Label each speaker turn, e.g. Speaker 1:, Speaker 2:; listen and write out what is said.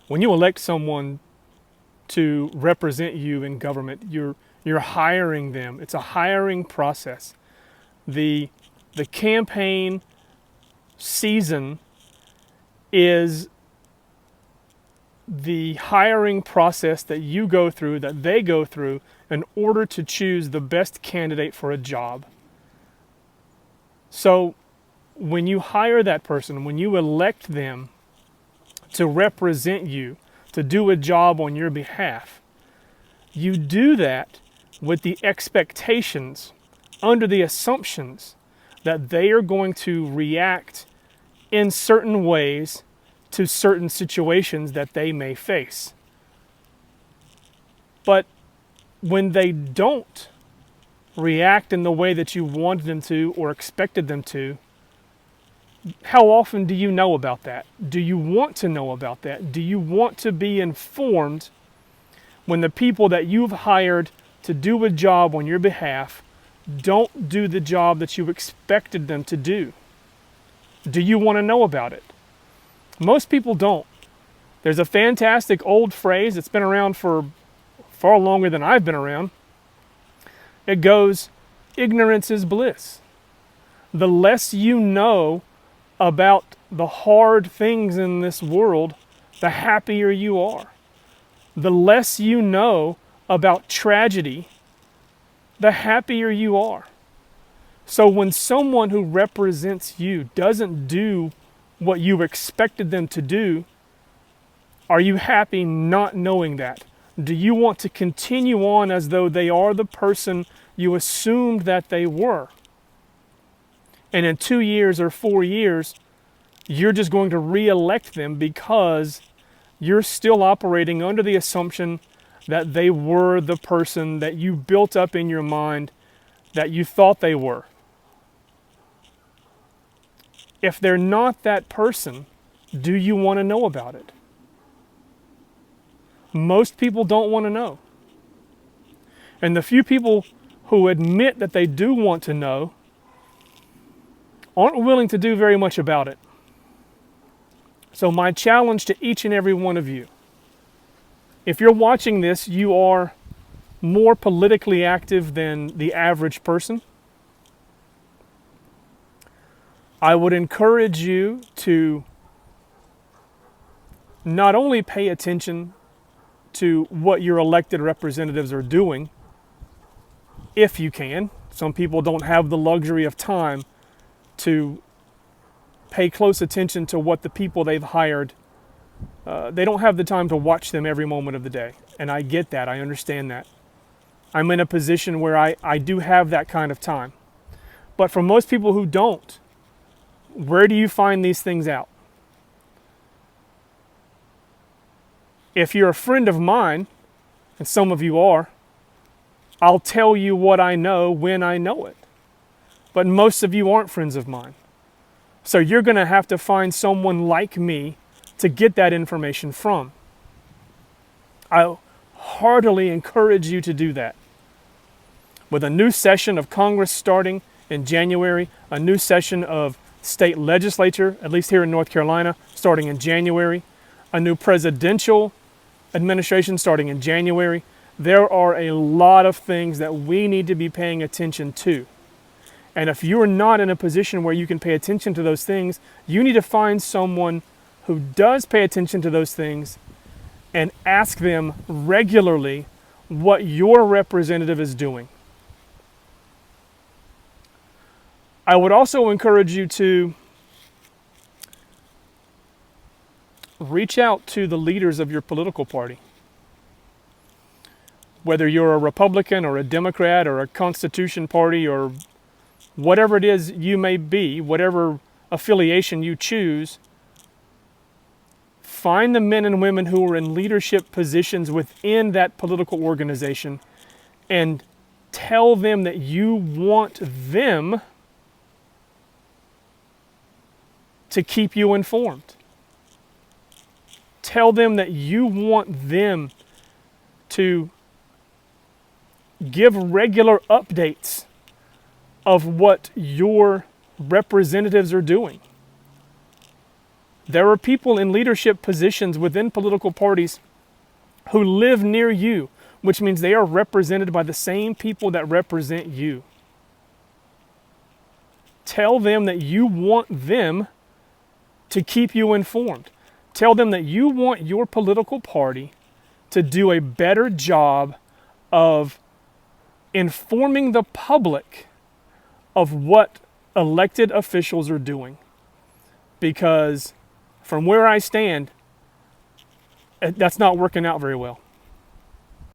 Speaker 1: When you elect someone to represent you in government, you're hiring them. It's a hiring process. The campaign season is the hiring process that you go through, that they go through, in order to choose the best candidate for a job. So when you hire that person, when you elect them to represent you, to do a job on your behalf, you do that with the expectations, under the assumptions that they are going to react in certain ways to certain situations that they may face. But when they don't react in the way that you wanted them to or expected them to, how often do you know about that? Do you want to know about that? Do you want to be informed when the people that you've hired to do a job on your behalf don't do the job that you expected them to do? Do you want to know about it? Most people don't. There's a fantastic old phrase that's been around for far longer than I've been around. It goes, ignorance is bliss. The less you know about the hard things in this world, the happier you are. The less you know about tragedy, the happier you are. So when someone who represents you doesn't do what you expected them to do, are you happy not knowing that? Do you want to continue on as though they are the person you assumed that they were? And in 2 years or 4 years, you're just going to re-elect them because you're still operating under the assumption that they were the person that you built up in your mind that you thought they were. If they're not that person, do you want to know about it? Most people don't want to know. And the few people who admit that they do want to know aren't willing to do very much about it. So my challenge to each and every one of you, if you're watching this, you are more politically active than the average person. I would encourage you to not only pay attention to what your elected representatives are doing, if you can. Some people don't have the luxury of time to pay close attention to what the people they've hired, they don't have the time to watch them every moment of the day. And I get that, I understand that. I'm in a position where I do have that kind of time. But for most people who don't, where do you find these things out? If you're a friend of mine, and some of you are, I'll tell you what I know when I know it. But most of you aren't friends of mine. So you're going to have to find someone like me to get that information from. I heartily encourage you to do that. With a new session of Congress starting in January, a new session of state legislature, at least here in North Carolina, starting in January, a new presidential administration starting in January, there are a lot of things that we need to be paying attention to. And if you're not in a position where you can pay attention to those things, you need to find someone who does pay attention to those things and ask them regularly what your representative is doing. I would also encourage you to reach out to the leaders of your political party. Whether you're a Republican or a Democrat or a Constitution Party or whatever it is you may be, whatever affiliation you choose, find the men and women who are in leadership positions within that political organization and tell them that you want them to keep you informed. Tell them that you want them to give regular updates of what your representatives are doing. There are people in leadership positions within political parties who live near you, which means they are represented by the same people that represent you. Tell them that you want them to keep you informed. Tell them that you want your political party to do a better job of informing the public of what elected officials are doing. Because from where I stand, that's not working out very well.